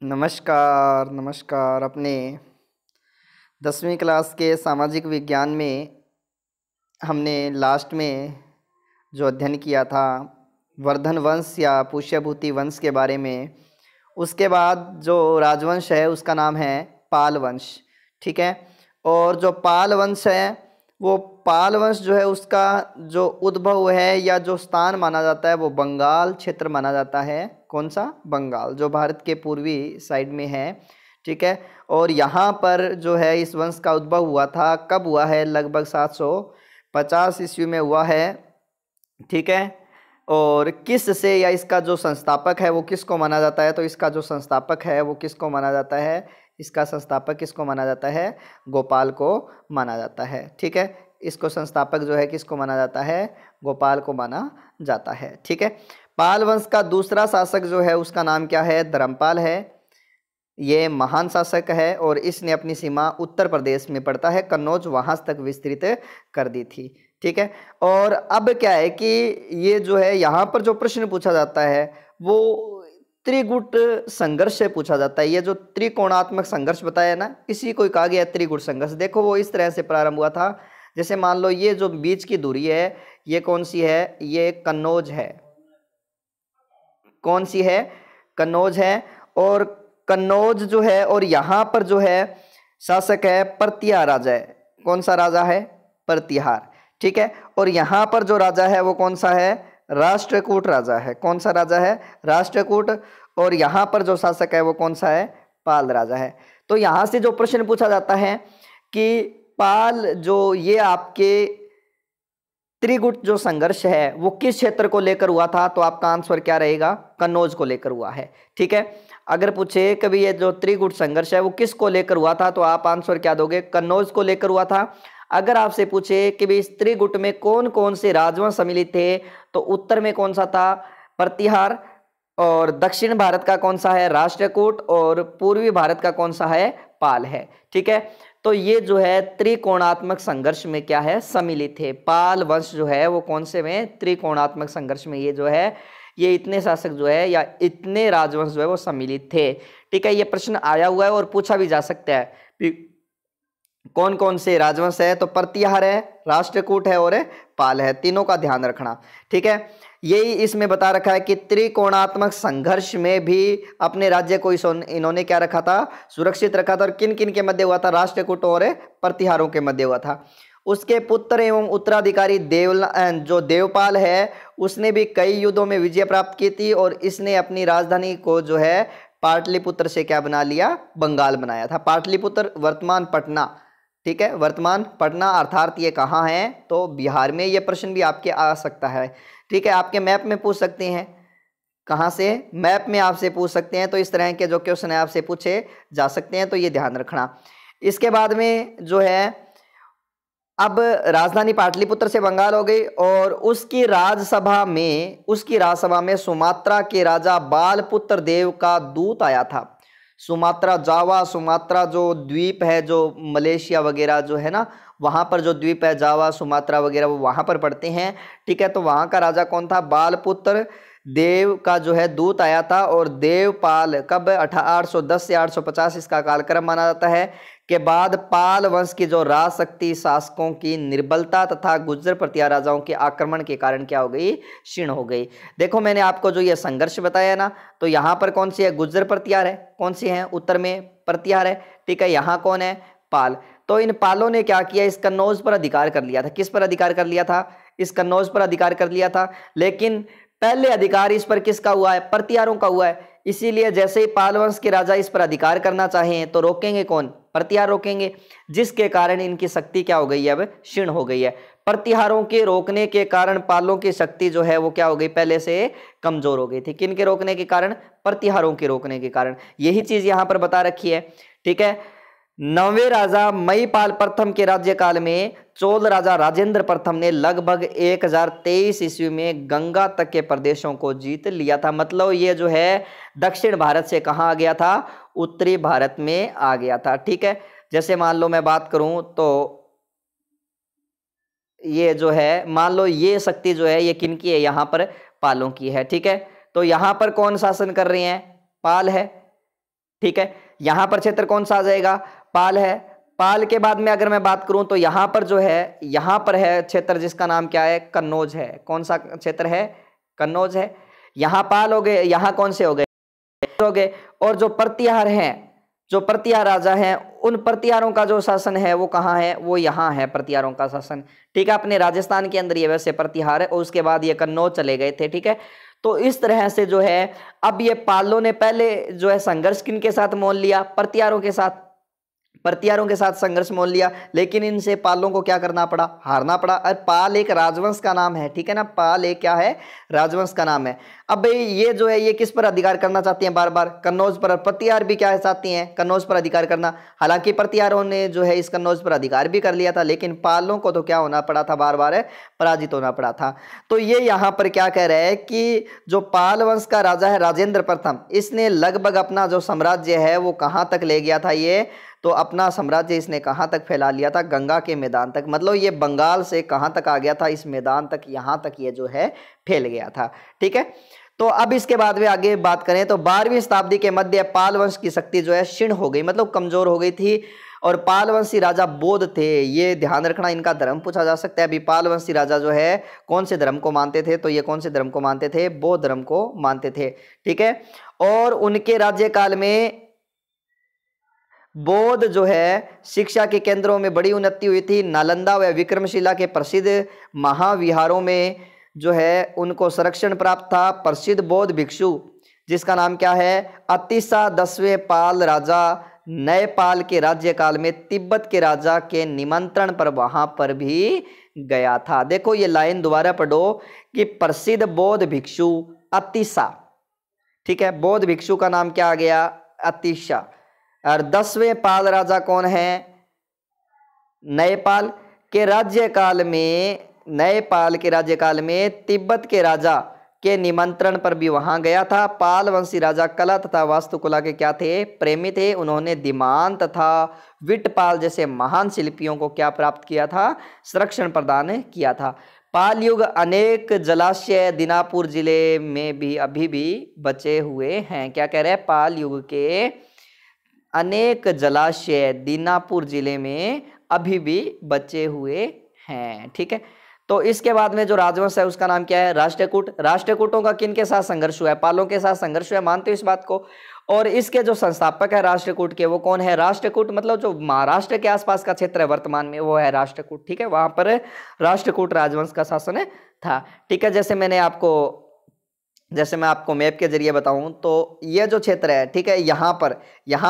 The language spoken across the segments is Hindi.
नमस्कार नमस्कार। अपने 10वीं क्लास के सामाजिक विज्ञान में हमने लास्ट में जो अध्ययन किया था वर्धन वंश या पुष्यभूति वंश के बारे में, उसके बाद जो राजवंश है उसका नाम है पाल वंश। ठीक है। और जो पाल वंश है वो पाल वंश जो है उसका जो उद्भव है या जो स्थान माना जाता है वो बंगाल क्षेत्र माना जाता है। कौन सा? बंगाल, जो भारत के पूर्वी साइड में है। ठीक है। और यहाँ पर जो है इस वंश का उद्भव हुआ था, कब हुआ है? लगभग 750 ईस्वी में हुआ है। ठीक है। और किस से या इसका जो संस्थापक है वो किसको माना जाता है? तो इसका जो संस्थापक है वो किसको माना जाता है? इसका संस्थापक किसको माना जाता है? गोपाल को माना जाता है। ठीक है। इसको संस्थापक जो है किसको माना जाता है? गोपाल को माना जाता है। ठीक है। पाल वंश का दूसरा शासक जो है उसका नाम क्या है? धर्मपाल है। ये महान शासक है और इसने अपनी सीमा उत्तर प्रदेश में पड़ता है, कन्नौज, वहां तक विस्तृत कर दी थी। ठीक है। और अब क्या है कि ये जो है यहाँ पर जो प्रश्न पूछा जाता है वो त्रिगुट संघर्ष से पूछा जाता है। ये जो त्रिकोणात्मक संघर्ष बताया ना, इसी को कहा गया त्रिगुट संघर्ष। देखो वो इस तरह से प्रारंभ हुआ था, जैसे मान लो ये जो बीच की दूरी है ये कौन सी है? ये कन्नौज है। कौन सी है? कन्नौज है। और कन्नौज जो है और यहाँ पर जो है शासक है प्रतिहार राजा है। कौन सा राजा है? प्रतिहार। ठीक है। और यहाँ पर जो राजा है वो कौन सा है? राष्ट्रकूट राजा है। कौन सा राजा है? राष्ट्रकूट। और यहाँ पर जो शासक है वो कौन सा है? पाल राजा है। तो यहाँ से जो प्रश्न पूछा जाता है कि पाल जो ये आपके त्रिगुट जो संघर्ष है वो किस क्षेत्र को लेकर हुआ था, तो आपका आंसर क्या रहेगा? कन्नौज को लेकर हुआ है। ठीक है। अगर पूछे कभी ये जो त्रिगुट संघर्ष है वो किसको लेकर हुआ था, तो आप आंसर क्या दोगे? कन्नौज को लेकर हुआ था। अगर आपसे पूछे कि भाई इस त्रिगुट में कौन कौन से राजवंश सम्मिलित थे, तो उत्तर में कौन सा था? प्रतिहार। और दक्षिण भारत का कौन सा है? राष्ट्रकूट। और पूर्वी भारत का कौन सा है? पाल है। ठीक है। तो ये जो है त्रिकोणात्मक संघर्ष में क्या है? सम्मिलित थे। पाल वंश जो है वो कौन से में? त्रिकोणात्मक संघर्ष में ये जो है ये इतने शासक जो है या इतने राजवंश जो है वो सम्मिलित थे। ठीक है। ये प्रश्न आया हुआ है और पूछा भी जा सकता है कौन कौन से राजवंश है, तो प्रतिहार है, राष्ट्रकूट है और पाल है। तीनों का ध्यान रखना। ठीक है। यही इसमें बता रखा है कि त्रिकोणात्मक संघर्ष में भी अपने राज्य को इन्होंने क्या रखा था? सुरक्षित रखा था। और किन किन के मध्य हुआ था? राष्ट्रकूट और प्रतिहारों के मध्य हुआ था। उसके पुत्र एवं उत्तराधिकारी जो देवपाल है उसने भी कई युद्धों में विजय प्राप्त की थी और इसने अपनी राजधानी को जो है पाटलिपुत्र से क्या बना लिया? बंगाल बनाया था। पाटलिपुत्र वर्तमान पटना। ठीक है। वर्तमान पटना अर्थात ये कहाँ है? तो बिहार में। ये प्रश्न भी आपके आ सकता है। ठीक है। आपके मैप में पूछ सकते हैं। कहाँ से? मैप में आपसे पूछ सकते हैं। तो इस तरह के जो क्वेश्चन है आपसे पूछे जा सकते हैं, तो ये ध्यान रखना। इसके बाद में जो है अब राजधानी पाटलिपुत्र से बंगाल हो गई और उसकी राजसभा में सुमात्रा के राजा बालपुत्र देव का दूत आया था। सुमात्रा, जावा, सुमात्रा जो द्वीप है, जो मलेशिया वगैरह जो है ना, वहाँ पर जो द्वीप है जावा, सुमात्रा वगैरह वो वहाँ पर पड़ते हैं। ठीक है। तो वहाँ का राजा कौन था? बालपुत्र देव का जो है दूत आया था। और देवपाल कब? 810 से 850 इसका कालक्रम माना जाता है। के बाद पाल वंश की जो राजशक्ति शासकों की निर्बलता तथा गुर्जर प्रतिहार राजाओं के आक्रमण के कारण क्या हो गई? क्षीण हो गई। देखो मैंने आपको जो ये संघर्ष बताया ना, तो यहाँ पर कौन सी है? गुर्जर प्रतिहार है। कौन सी है? उत्तर में प्रतिहार है। ठीक है। यहाँ कौन है? पाल। तो इन पालों ने क्या किया? इस कन्नौज पर अधिकार कर लिया था। किस पर अधिकार कर लिया था? इस कन्नौज पर अधिकार कर लिया था। लेकिन पहले अधिकार इस पर किसका हुआ है? प्रतिहारों का हुआ है। इसीलिए जैसे ही पाल वंश के राजा इस पर अधिकार करना चाहें तो रोकेंगे कौन? प्रतिहार रोकेंगे, जिसके कारण इनकी शक्ति क्या हो गई है? अब क्षीण हो गई है। प्रतिहारों के रोकने के कारण पालों की शक्ति जो है वो क्या हो गई? पहले से कमजोर हो गई थी। किन के रोकने के कारण? प्रतिहारों के रोकने के कारण। यही चीज यहां पर बता रखी है। ठीक है। नौवें राजा महीपाल प्रथम के राज्यकाल में चोल राजा राजेंद्र प्रथम ने लगभग 1023 ईस्वी में गंगा तक के प्रदेशों को जीत लिया था। मतलब ये जो है दक्षिण भारत से कहाँ आ गया था? उत्तरी भारत में आ गया था। ठीक है। जैसे मान लो मैं बात करूं तो ये जो है मान लो ये शक्ति जो है ये किनकी है? यहाँ पर पालों की है। ठीक है। तो यहाँ पर कौन शासन कर रहे हैं? पाल है। ठीक है, यहां पर क्षेत्र कौन सा आ जाएगा, पाल है। पाल के बाद में अगर मैं बात करूं तो यहां पर जो है, यहां पर है क्षेत्र जिसका नाम क्या है, कन्नौज है। कौन सा क्षेत्र है, कन्नौज है। यहां पाल हो गए, यहां कौन से हो गए, और जो प्रतिहार हैं, जो प्रतिहार राजा हैं, उन प्रतिहारों का जो शासन है वो कहाँ है, वो यहाँ है प्रतिहारों का शासन। ठीक है, अपने राजस्थान के अंदर ये वैसे प्रतिहार है, और उसके बाद ये कन्नौज चले गए थे। ठीक है, तो इस तरह से जो है अब ये पालों ने पहले जो है संघर्ष किनके साथ मोल लिया, प्रतिहारों के साथ, प्रतिहारों के साथ संघर्ष मोल लिया, लेकिन इनसे पालों को क्या करना पड़ा, हारना पड़ा। और पाल एक राजवंश का नाम है, ठीक है ना, पाल एक क्या है, राजवंश का नाम है। अब भाई ये जो है ये किस पर अधिकार करना चाहती हैं, बार बार कन्नौज पर। प्रतिहार भी क्या चाहती हैं, कन्नौज पर अधिकार करना। हालांकि प्रतिहारों ने जो है इस कन्नौज पर अधिकार भी कर लिया था, लेकिन पालों को तो क्या होना पड़ा था, बार बार पराजित होना पड़ा था। तो ये यहाँ पर क्या कह रहे हैं कि जो पाल वंश का राजा है राजेंद्र प्रथम, इसने लगभग अपना जो साम्राज्य है वो कहाँ तक ले गया था, ये तो अपना साम्राज्य इसने कहाँ तक फैला लिया था, गंगा के मैदान तक। मतलब ये बंगाल से कहाँ तक आ गया था, इस मैदान तक, यहाँ तक ये जो है फैल गया था। ठीक है, तो अब इसके बाद में आगे बात करें तो 12वीं शताब्दी के मध्य पाल वंश की शक्ति जो है क्षीण हो गई, मतलब कमजोर हो गई थी। और पालवंशी राजा बौद्ध थे, ये ध्यान रखना, इनका धर्म पूछा जा सकता है। अभी पालवंशी राजा जो है कौन से धर्म को मानते थे, तो ये कौन से धर्म को मानते थे, बौद्ध धर्म को मानते थे। ठीक है, और उनके राज्यकाल में बौद्ध जो है शिक्षा के केंद्रों में बड़ी उन्नति हुई थी। नालंदा व विक्रमशिला के प्रसिद्ध महाविहारों में जो है उनको संरक्षण प्राप्त था। प्रसिद्ध बौद्ध भिक्षु जिसका नाम क्या है, अतिसा 10वें पाल राजा नए पाल के राज्यकाल में तिब्बत के राजा के निमंत्रण पर वहां पर भी गया था। देखो ये लाइन दोबारा पढ़ो कि प्रसिद्ध बौद्ध भिक्षु अतिसा, ठीक है, बौद्ध भिक्षु का नाम क्या आ गया, अतिशा। और 10वें पाल राजा कौन है, नए पाल के राज्यकाल में, नए पाल के राज्यकाल में तिब्बत के राजा के निमंत्रण पर भी वहां गया था। पाल वंशी राजा कला तथा वास्तुकला के क्या थे, प्रेमी थे। उन्होंने दीमान तथा विटपाल जैसे महान शिल्पियों को क्या प्राप्त किया था, संरक्षण प्रदान किया था। पाल युग अनेक जलाशय दीनापुर जिले में भी अभी भी बचे हुए हैं। क्या कह रहे हैं, पाल युग के अनेक जलाशय दीनापुर जिले में अभी भी बचे हुए हैं। ठीक है, तो इसके बाद में जो राजवंश है उसका नाम क्या है, राष्ट्रकूट। राष्ट्रकूटों का किन के साथ संघर्ष हुआ है, पालों के साथ संघर्ष हुआ है, मानते हो इस बात को। और इसके जो संस्थापक है राष्ट्रकूट के, वो कौन है, राष्ट्रकूट मतलब जो महाराष्ट्र के आसपास का क्षेत्र है वर्तमान में, वो है राष्ट्रकूट। ठीक है, वहां पर राष्ट्रकूट राजवंश का शासन था। ठीक है, जैसे मैं आपको मैप के जरिए बताऊं तो ये जो क्षेत्र है, ठीक है, यहाँ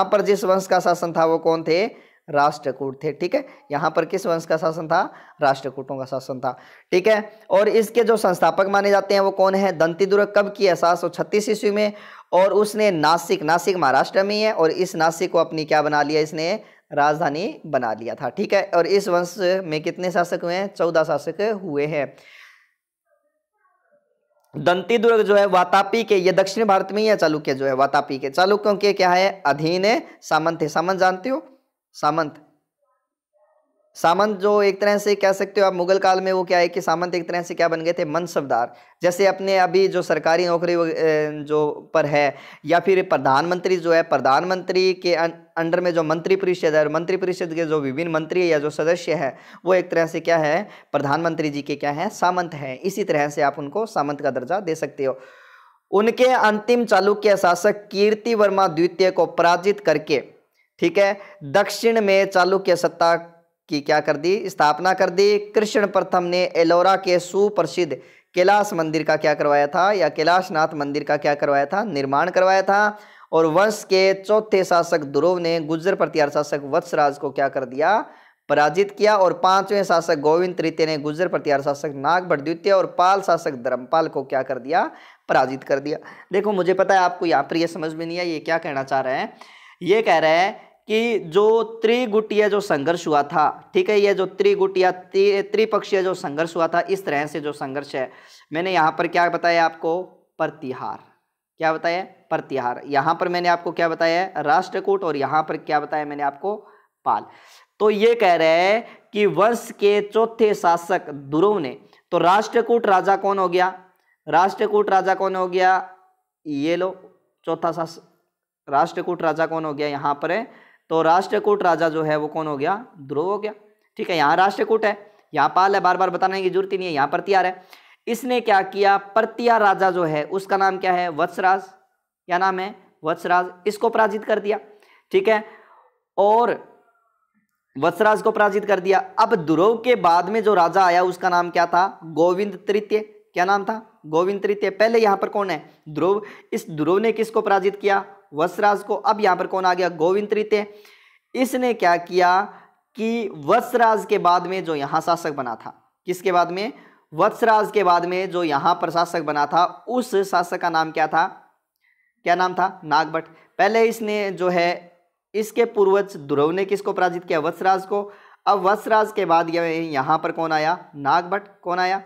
पर जिस वंश का शासन था वो कौन थे, राष्ट्रकूट थे। ठीक है, यहाँ पर किस वंश का शासन था, राष्ट्रकूटों का शासन था। ठीक है, और इसके जो संस्थापक माने जाते हैं वो कौन है, दंतीदुर्ग कब किया, 736 ईस्वी में। और उसने नासिक महाराष्ट्र में है, और इस नासिक को अपनी क्या बना लिया, इसने राजधानी बना लिया था। ठीक है, और इस वंश में कितने शासक हुए हैं, 14 शासक हुए हैं। दंतीदुर्ग जो है वातापी के, ये दक्षिण भारत में ही है, चालुक्य जो है वातापी के, चालुक्यों के क्या है, अधीन सामंत है। सामंत जानते हो, सामंत जो एक तरह से कह सकते हो आप, मुगल काल में वो क्या है कि सामंत एक तरह से क्या बन गए थे, मनसबदार। जैसे अपने अभी जो सरकारी नौकरी जो पर है, या फिर प्रधानमंत्री जो है, प्रधानमंत्री के अंडर में जो मंत्री परिषद है, और मंत्री परिषद के जो विभिन्न मंत्री या जो सदस्य है, वो एक तरह से क्या है, प्रधानमंत्री जी के क्या है, सामंत है। इसी तरह से आप उनको सामंत का दर्जा दे सकते हो। उनके अंतिम चालुक्य शासक कीर्ति वर्मा द्वितीय को पराजित करके, ठीक है, दक्षिण में चालुक्य सत्ता की क्या कर दी, स्थापना कर दी। कृष्ण प्रथम ने एलोरा के सुप्रसिद्ध कैलाश मंदिर का क्या करवाया था, या कैलाशनाथ मंदिर का क्या करवाया था, निर्माण करवाया था। और वंश के चौथे शासक ध्रुव ने गुर्जर प्रतिहार शासक वत्सराज को क्या कर दिया, पराजित किया। और 5वें शासक गोविंद तृतीय ने गुर्जर प्रतिहार शासक नागभट्ट द्वितीय और पाल शासक धर्मपाल को क्या कर दिया, पराजित कर दिया। देखो मुझे पता है आपको यहाँ पर ये समझ में नहीं है, ये क्या कहना चाह रहे हैं, ये कह रहे हैं कि जो त्रिगुटीय जो संघर्ष हुआ था, ठीक है, ये जो त्रिपक्षीय जो संघर्ष हुआ था, इस तरह से जो संघर्ष है, मैंने यहाँ पर क्या बताया आपको, प्रतिहार। क्या बताया, प्रतिहार। यहाँ पर मैंने आपको क्या बताया, राष्ट्रकूट। और यहाँ पर क्या बताया मैंने आपको, पाल। तो ये कह रहे हैं कि वंश के चौथे शासक ध्रुव ने, तो राष्ट्रकूट राजा कौन हो गया, राष्ट्रकूट राजा कौन हो गया, ये लो चौथा शासक, राष्ट्रकूट राजा कौन हो गया यहाँ पर है, तो राष्ट्रकूट राजा जो है वो कौन हो गया, ध्रुव हो गया। ठीक है, यहाँ राष्ट्रकूट है, यहाँ पाल है, बार बार बताने की जरूरत ही नहीं है, यहाँ प्रतिहार है। इसने क्या किया, प्रतिहार राजा जो है उसका नाम क्या है, वत्सराज, क्या नाम है, वत्सराज, इसको पराजित कर दिया। ठीक है, और वत्सराज को पराजित कर दिया। अब ध्रुव के बाद में जो राजा आया उसका नाम क्या था, गोविंद तृतीय। क्या नाम था, गोविंद तृतीय। पहले यहां पर कौन है, ध्रुव। इस ध्रुव ने किसको पराजित किया, वत्सराज को। अब यहां पर कौन आ गया, गोविंद तृतीय। इसने क्या किया कि वत्सराज के बाद में जो यहां शासक बना था, किसके बाद में, वत्सराज के बाद में जो यहां पर शासक बना था, उस शासक का नाम क्या था, क्या नाम था, नागभट्ट। पहले इसने जो है, इसके पूर्वज ध्रुव ने किसको पराजित किया, वत्सराज को। अब वत्सराज के बाद यहां पर कौन आया, नागभट्ट। कौन आया,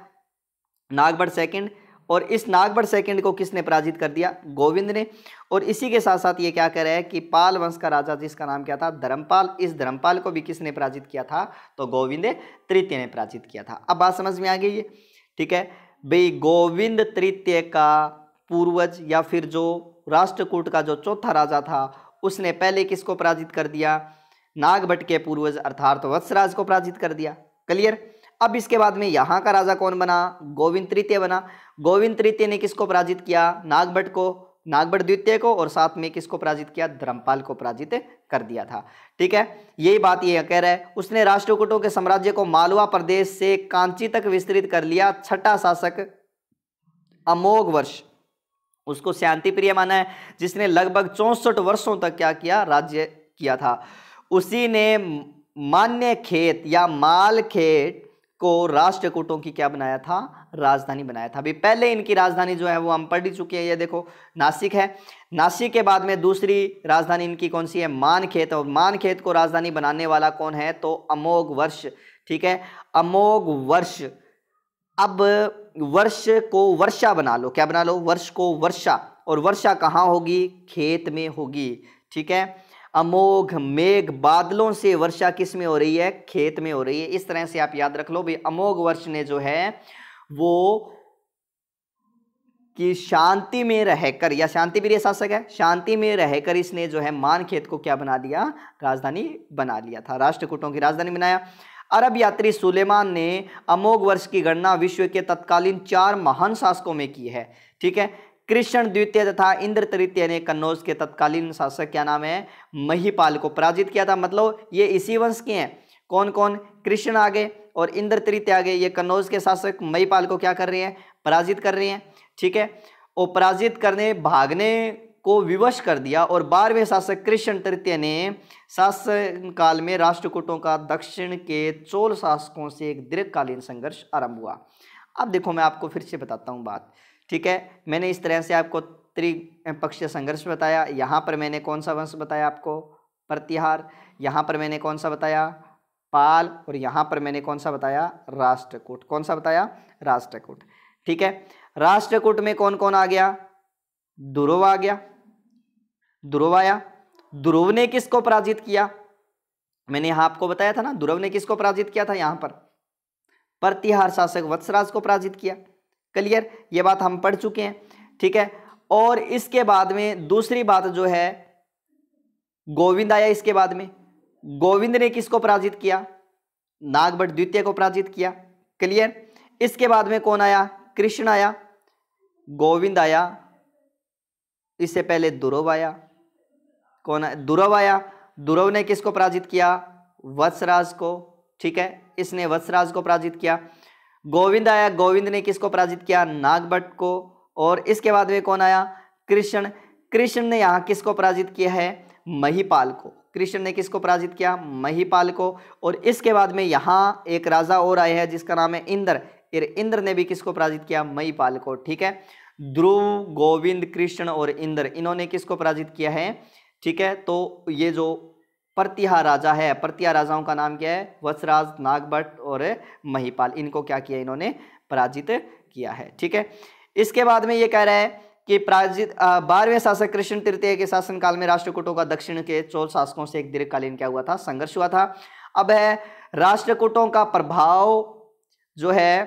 नागभट्ट सेकंड। और इस नागभट्ट सेकंड को किसने पराजित कर दिया, गोविंद ने। और इसी के साथ साथ ये क्या कह रहा है कि पाल वंश का राजा जिसका नाम क्या था, धर्मपाल, इस धर्मपाल को भी किसने पराजित किया था, तो गोविंद तृतीय ने पराजित किया था। अब बात समझ में आ गई है। ठीक है भाई, गोविंद तृतीय का पूर्वज या फिर जो राष्ट्रकूट का जो चौथा राजा था, उसने पहले किसको पराजित कर दिया, नागभट्ट के पूर्वज अर्थात वत्सराज को पराजित कर दिया। क्लियर। अब इसके बाद में यहां का राजा कौन बना, गोविंद तृतीय बना। गोविंद तृतीय ने किसको पराजित किया, नागभट्ट को, नागभट्ट द्वितीय को, और साथ में किसको पराजित किया, धर्मपाल को पराजित कर दिया था। ठीक है, यही बात ये कह रहा है। उसने राष्ट्रकूटों के साम्राज्य को मालवा प्रदेश से कांची तक विस्तृत कर लिया। छठा शासक अमोघ वर्ष, उसको शांति प्रिय माना है, जिसने लगभग 64 वर्षों तक क्या किया, राज्य किया था। उसी ने मान्य खेत या माल खेत को राष्ट्रकूटों की क्या बनाया था, राजधानी बनाया था। अभी पहले इनकी राजधानी जो है वो हम पढ़ चुके हैं, ये देखो नासिक है। नासिक के बाद में दूसरी राजधानी इनकी कौन सी है, मानखेत। और मानखेत को राजधानी बनाने वाला कौन है, तो अमोघ वर्ष। ठीक है, अमोघ वर्ष। अब वर्ष को वर्षा बना लो, क्या बना लो, वर्ष को वर्षा। और वर्षा कहाँ होगी, खेत में होगी। ठीक है, अमोघ मेघ बादलों से वर्षा किस में हो रही है, खेत में हो रही है। इस तरह से आप याद रख लो भाई, अमोघ वर्ष ने जो है वो कि शांति में रहकर, या शांति प्रिय शासक है, शांति में रहकर इसने जो है मानखेत को क्या बना दिया, राजधानी बना लिया था, राष्ट्रकूटों की राजधानी बनाया। अरब यात्री सुलेमान ने अमोघ वर्ष की गणना विश्व के तत्कालीन 4 महान शासकों में की है। ठीक है, कृष्ण द्वितीय तथा इंद्र तृतीय ने कन्नौज के तत्कालीन शासक क्या नाम है, महिपाल को पराजित किया था। मतलब ये इसी वंश के हैं। कौन कौन, कृष्ण आगे और इंद्र तृतीय आगे, ये कन्नौज के शासक महिपाल को क्या कर रहे हैं, पराजित कर रहे हैं। ठीक है, और पराजित करने, भागने को विवश कर दिया। और 12वें शासक कृष्ण तृतीय ने शासन काल में राष्ट्रकूटों का दक्षिण के चोल शासकों से एक दीर्घकालीन संघर्ष आरंभ हुआ। अब देखो मैं आपको फिर से बताता हूँ बात। ठीक है, मैंने इस तरह से आपको त्रिपक्षीय संघर्ष बताया। यहाँ पर मैंने कौन सा वंश बताया आपको, प्रतिहार। यहाँ पर मैंने कौन सा बताया, पाल। और यहाँ पर मैंने कौन सा बताया, राष्ट्रकूट। कौन सा बताया, राष्ट्रकूट। ठीक है, राष्ट्रकूट में कौन कौन आ गया, ध्रुव आ गया, ध्रुव आया। ध्रुव ने किसको पराजित किया, मैंने यहां आपको बताया था ना, ध्रुव ने किसको पराजित किया था, यहां पर प्रतिहार शासक वत्सराज को पराजित किया। क्लियर, ये बात हम पढ़ चुके हैं। ठीक है, और इसके बाद में दूसरी बात जो है, गोविंद आया। इसके बाद में गोविंद ने किसको पराजित किया, नागभट्ट द्वितीय को पराजित किया। क्लियर, इसके बाद में कौन आया, कृष्ण आया, गोविंद आया, इससे पहले ध्रुव आया। कौन है, ध्रुव आया। ध्रुव ने किसको पराजित किया, वत्सराज को। ठीक है, इसने वत्सराज को पराजित किया। गोविंद आया, गोविंद ने किसको पराजित किया, नागभट्ट को। और इसके बाद में कौन आया, कृष्ण। कृष्ण ने यहाँ किसको पराजित किया है, महिपाल को। कृष्ण ने किसको पराजित किया, महिपाल को। और इसके बाद में यहाँ एक राजा और आए हैं जिसका नाम है इंद्र। इंद्र ने भी किसको पराजित किया, महिपाल को। ठीक है, ध्रुव, गोविंद, कृष्ण और इंद्र, इन्होंने किसको पराजित किया है। ठीक है, तो ये जो प्रतिहार राजा है, प्रतिहार राजाओं का नाम क्या है, वत्सराज, नागभट्ट और महिपाल, इनको क्या किया, इन्होंने पराजित किया है। ठीक है, इसके बाद में ये कह रहा है कि पराजित 12वें शासक कृष्ण तृतीय के शासनकाल में राष्ट्रकूटों का दक्षिण के चोल शासकों से एक दीर्घकालीन क्या हुआ था, संघर्ष हुआ था। अब है राष्ट्रकूटों का प्रभाव जो है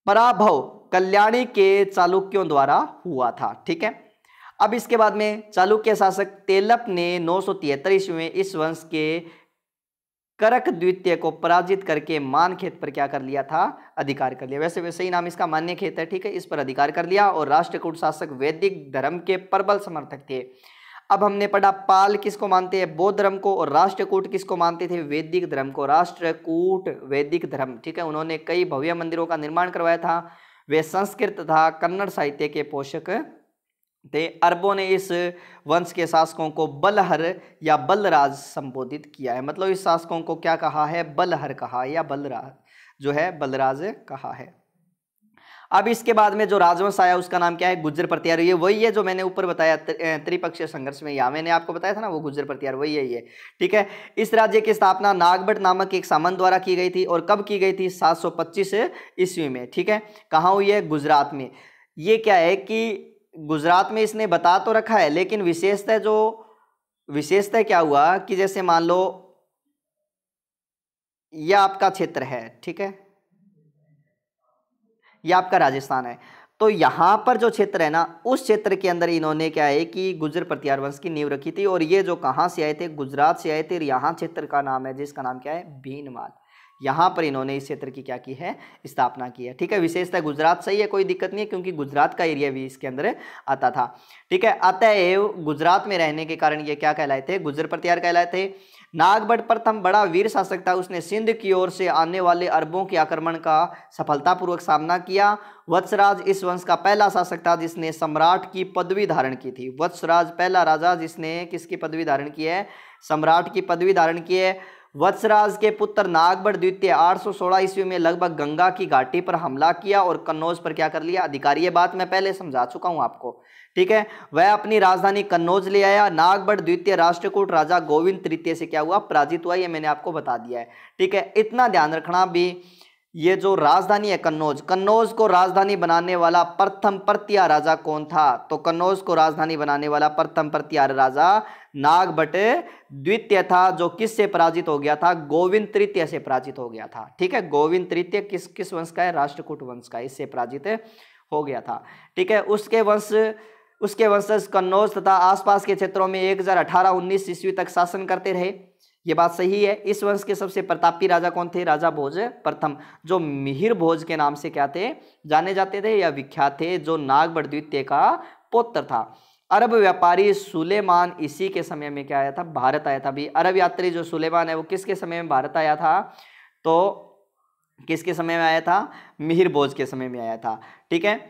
पराभव कल्याणी के चालुक्यों द्वारा हुआ था। ठीक है, अब इसके बाद में चालुक्य शासक तेलप ने 973 ईस्वी में इस वंश के करक द्वितीय को पराजित करके मानखेत पर क्या कर लिया था, अधिकार कर लिया। वैसे सही नाम इसका मान्यखेत है, ठीक है, इस पर अधिकार कर लिया। और राष्ट्रकूट शासक वैदिक धर्म के प्रबल समर्थक थे। अब हमने पढ़ा पाल किसको मानते हैं, बौद्ध धर्म को, और राष्ट्रकूट किसको मानते थे, वैदिक धर्म को। राष्ट्रकूट वैदिक धर्म, ठीक है, उन्होंने कई भव्य मंदिरों का निर्माण करवाया था। वे संस्कृत तथा कन्नड़ साहित्य के पोषक थे। अरबों ने इस वंश के शासकों को बलहर या बलराज संबोधित किया है। मतलब इस शासकों को क्या कहा है, बलहर कहा या बलराज जो है बलराज कहा है। अब इसके बाद में जो राजवंश आया उसका नाम क्या है, गुज्जर प्रतिहार। ये वही है जो मैंने ऊपर बताया त्रिपक्षीय संघर्ष में, यहाँ मैंने आपको बताया था ना, वो गुज्जर प्रतिहार वही है ये, ठीक है। इस राज्य की स्थापना नागभट्ट नामक एक सामंत द्वारा की गई थी। और कब की गई थी, 725 ईस्वी में, ठीक है। कहाँ हुई है, गुजरात में। ये क्या है कि गुजरात में इसने बता तो रखा है, लेकिन विशेषता क्या हुआ कि जैसे मान लो यह आपका क्षेत्र है, ठीक है, यह आपका राजस्थान है, तो यहां पर जो क्षेत्र है ना, उस क्षेत्र के अंदर इन्होंने क्या है कि गुज्जर प्रतिहार वंश की नींव रखी थी। और ये जो कहां से आए थे, गुजरात से आए थे। और यहाँ क्षेत्र का नाम है जिसका नाम क्या है, भीनमाल। यहाँ पर इन्होंने इस क्षेत्र की क्या की है, स्थापना की है, ठीक है। विशेषता गुजरात सही है, कोई दिक्कत नहीं है, क्योंकि गुजरात का एरिया भी इसके अंदर आता था, ठीक है। अतएव गुजरात में रहने के कारण ये क्या कहलाए थे, गुज्जर प्रतिहार कहलाए थे। नागभट्ट प्रथम बड़ा वीर शासक था। उसने सिंध की ओर से आने वाले अरबों के आक्रमण का सफलतापूर्वक सामना किया। वत्सराज इस वंश का पहला शासक था जिसने सम्राट की पदवी धारण की थी। वत्सराज पहला राजा जिसने किसकी पदवी धारण की है, सम्राट की पदवी धारण की है। वत्सराज के पुत्र नागभट्ट द्वितीय 816 ईस्वी में लगभग गंगा की घाटी पर हमला किया और कन्नौज पर क्या कर लिया, अधिकारी। ये बात मैं पहले समझा चुका हूं आपको, ठीक है। वह अपनी राजधानी कन्नौज ले आया। नागभट्ट द्वितीय राष्ट्रकूट राजा गोविंद तृतीय से क्या हुआ, पराजित हुआ। ये मैंने आपको बता दिया है, ठीक है। इतना ध्यान रखना भी, ये जो राजधानी है कन्नौज, कन्नौज को राजधानी बनाने वाला प्रथम प्रतिहार राजा कौन था, तो कन्नौज को राजधानी बनाने वाला प्रथम प्रतिहार राजा नागभट्ट द्वितीय था, जो किससे पराजित हो गया था, गोविंद तृतीय से पराजित हो गया था, ठीक है। गोविंद तृतीय किस वंश का है, राष्ट्रकूट वंश का, इससे पराजित हो गया था, ठीक है। उसके वंशज कन्नौज तथा आसपास के क्षेत्रों में 1018-19 ईस्वी तक शासन करते रहे। ये बात सही है। इस वंश के सबसे प्रतापी राजा कौन थे, राजा भोज प्रथम, जो मिहिर भोज के नाम से क्या थे, जाने जाते थे या विख्यात थे, जो नागभट्ट द्वितीय का पुत्र था। अरब व्यापारी सुलेमान इसी के समय में क्या आया था, भारत आया था। भी अरब यात्री जो सुलेमान है वो किसके समय में भारत आया था, तो किसके समय में आया था, मिहिर भोज के समय में आया था, ठीक है।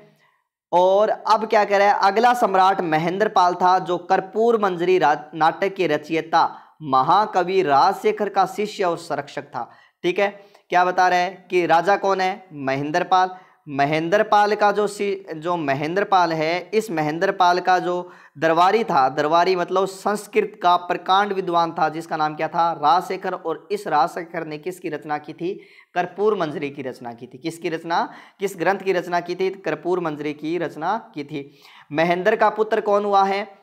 और अब क्या कह रहा है, अगला सम्राट महेंद्रपाल था, जो कर्पूर मंजरी नाटक के रचयिता महाकवि राजशेखर का शिष्य और संरक्षक था, ठीक है। क्या बता रहे हैं कि राजा कौन है, महेंद्रपाल। महेंद्रपाल का जो महेंद्रपाल है, इस महेंद्रपाल का जो दरबारी था, दरबारी मतलब संस्कृत का प्रकांड विद्वान था, जिसका नाम क्या था, राजशेखर। और इस राजशेखर ने किसकी रचना की थी, कर्पूर मंजरी की रचना की थी। किसकी रचना, किस ग्रंथ की रचना की थी, कर्पूर मंजरी की रचना की थी। महेंद्र का पुत्र कौन हुआ है,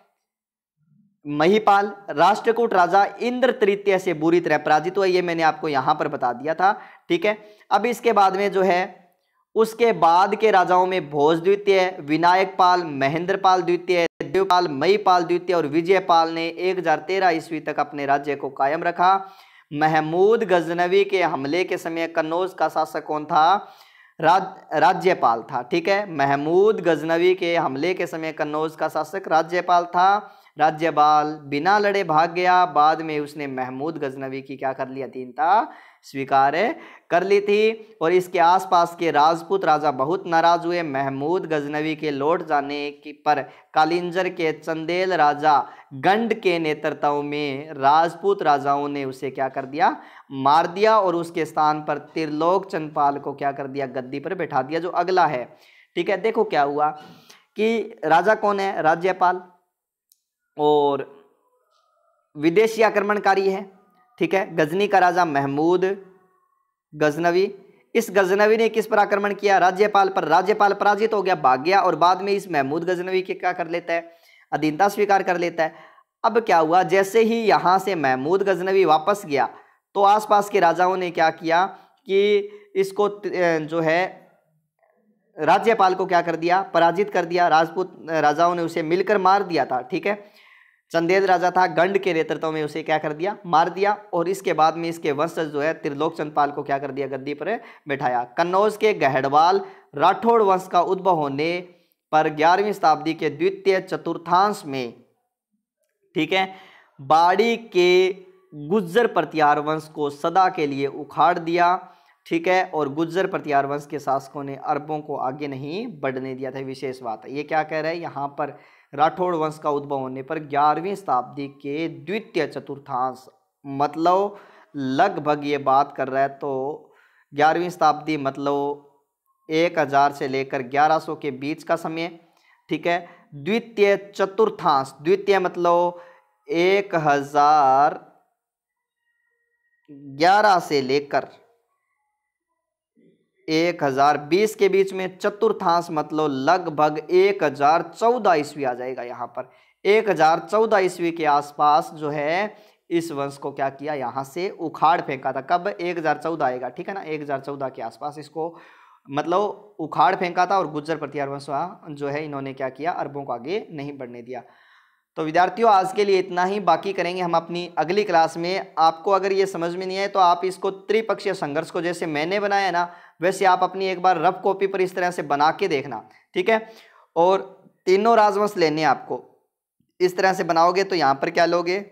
महिपाल। राष्ट्रकूट राजा इंद्र तृतीय से बुरी तरह पराजित हुआ, ये मैंने आपको यहां पर बता दिया था, ठीक है। अब इसके बाद में जो है, उसके बाद के राजाओं में भोज द्वितीय, विनायक पाल, महेंद्रपाल द्वितीय, देवपाल, महीपाल द्वितीय और विजयपाल ने 1013 ईस्वी तक अपने राज्य को कायम रखा। महमूद गजनवी के हमले के समय कन्नौज का शासक कौन था, राज्यपाल था, ठीक है। महमूद गजनवी के हमले के समय कन्नौज का शासक राज्यपाल था। राज्यपाल बिना लड़े भाग गया। बाद में उसने महमूद गजनवी की क्या कर लिया, अधीनता स्वीकार कर ली थी। और इसके आसपास के राजपूत राजा बहुत नाराज हुए। महमूद गजनवी के लौट जाने पर कालिंजर के चंदेल राजा गंड के नेतृत्व में राजपूत राजाओं ने उसे क्या कर दिया, मार दिया। और उसके स्थान पर त्रिलोक चंदपाल को क्या कर दिया, गद्दी पर बैठा दिया, जो अगला है, ठीक है। देखो क्या हुआ कि राजा कौन है, राज्यपाल, और विदेशी आक्रमणकारी है, ठीक है। गजनी का राजा महमूद गजनवी। इस गजनवी ने किस पर आक्रमण किया, राज्यपाल पर। राज्यपाल पराजित हो गया, भाग गया। और बाद में इस महमूद गजनवी के क्या कर लेता है, अधीनता स्वीकार कर लेता है। अब क्या हुआ, जैसे ही यहां से महमूद गजनवी वापस गया, तो आसपास के राजाओं ने क्या किया कि इसको जो है राज्यपाल को क्या कर दिया, पराजित कर दिया। राजपूत राजाओं ने उसे मिलकर मार दिया था, ठीक है। चंदेल राजा था, गंड के नेतृत्व में उसे क्या कर दिया, मार दिया। और इसके बाद में इसके वंशज जो है त्रिलोक चंदपाल को क्या कर दिया, गद्दी पर बैठाया। कन्नौज के गहड़वाल राठौड़ वंश का उद्भव होने पर 11वीं शताब्दी के द्वितीय चतुर्थांश में, ठीक है, बाड़ी के गुज्जर प्रतिहार वंश को सदा के लिए उखाड़ दिया, ठीक है। और गुज्जर प्रतिहार वंश के शासकों ने अरबों को आगे नहीं बढ़ने दिया था। विशेष बात है, ये क्या कह रहा है यहाँ पर, राठौड़ वंश का उद्भव होने पर 11वीं शताब्दी के द्वितीय चतुर्थांश, मतलब लगभग ये बात कर रहा है तो 11वीं शताब्दी मतलब 1000 से लेकर 1100 के बीच का समय, ठीक है। द्वितीय चतुर्थांश, द्वितीय मतलब 1011 से लेकर 1020 के बीच में। चतुर्थांश मतलब लगभग 1014 ईस्वी आ जाएगा यहाँ पर। 1014 ईस्वी के आसपास जो है इस वंश को क्या किया, यहाँ से उखाड़ फेंका था। कब, 1014 आएगा, ठीक है ना, 1014 के आसपास इसको मतलब उखाड़ फेंका था। और गुज्जर प्रतिहार वंश जो है इन्होंने क्या किया, अरबों को आगे नहीं बढ़ने दिया। तो विद्यार्थियों आज के लिए इतना ही, बाकी करेंगे हम अपनी अगली क्लास में। आपको अगर ये समझ में नहीं आए तो आप इसको त्रिपक्षीय संघर्ष को जैसे मैंने बनाया ना, वैसे आप अपनी एक बार रफ कॉपी पर इस तरह से बना के देखना, ठीक है। और तीनों राजवंश लेने आपको, इस तरह से बनाओगे तो यहाँ पर क्या लोगे,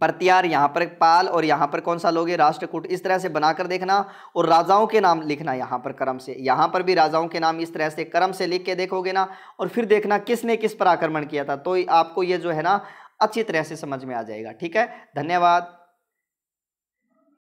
प्रतिहार, यहाँ पर पाल, और यहाँ पर कौन सा लोगे, राष्ट्रकूट। इस तरह से बनाकर देखना और राजाओं के नाम लिखना यहाँ पर क्रम से, यहाँ पर भी राजाओं के नाम इस तरह से क्रम से लिख के देखोगे ना, और फिर देखना किसने किस पर आक्रमण किया था, तो आपको ये जो है ना अच्छी तरह से समझ में आ जाएगा, ठीक है। धन्यवाद।